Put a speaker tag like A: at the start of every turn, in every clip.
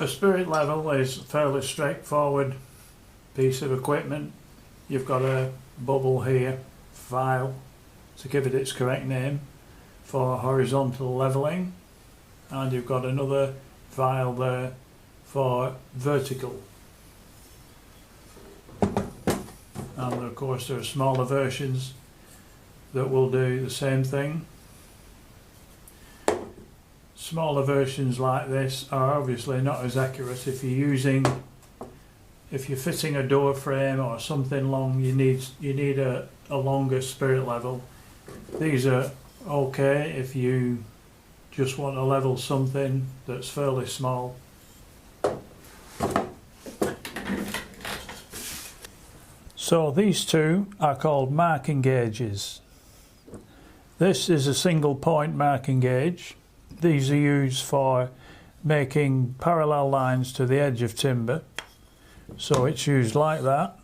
A: A spirit level is a fairly straightforward piece of equipment. You've got a bubble here, file, to give it its correct name, for horizontal levelling, and you've got another file there for vertical. And of course there are smaller versions that will do the same thing. Smaller versions like this are obviously not as accurate. If you're fitting a door frame or something long, you need a longer spirit level. These are okay if you just want to level something that's fairly small. So these two are called marking gauges. This is a single point marking gauge. These are used for making parallel lines to the edge of timber. So it's used like that.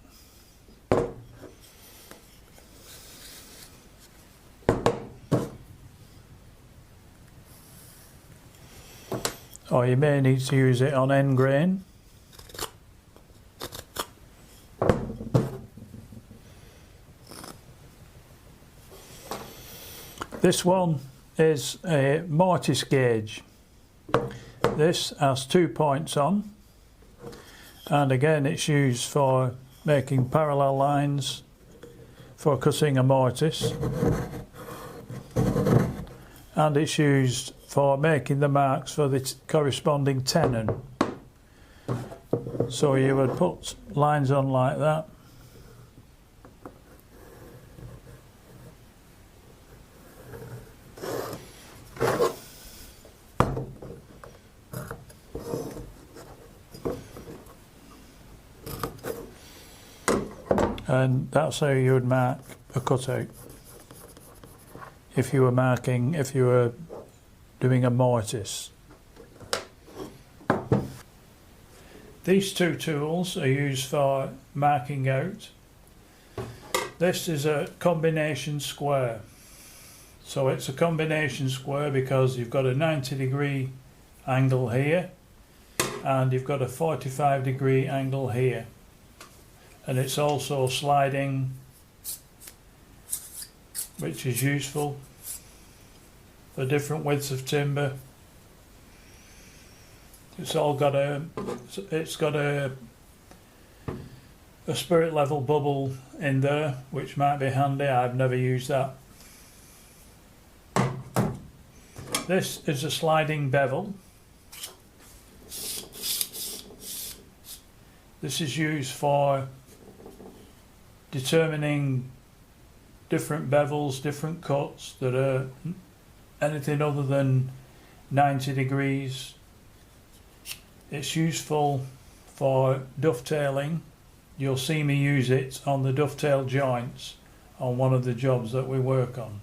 A: Or you may need to use it on end grain. This one is a mortise gauge. This has 2 points on, and again it's used for making parallel lines for cutting a mortise, and it's used for making the marks for the corresponding tenon. So you would put lines on like that. And that's how you would mark a cutout if you were doing a mortise. These two tools are used for marking out. This is a combination square. So it's a combination square because you've got a 90-degree angle here and you've got a 45-degree angle here. And it's also sliding, which is useful for different widths of timber. It's got a spirit level bubble in there, which might be handy. I've never used that. This is a sliding bevel. This is used for determining different bevels, different cuts that are anything other than 90 degrees. It's useful for dovetailing. You'll see me use it on the dovetail joints on one of the jobs that we work on.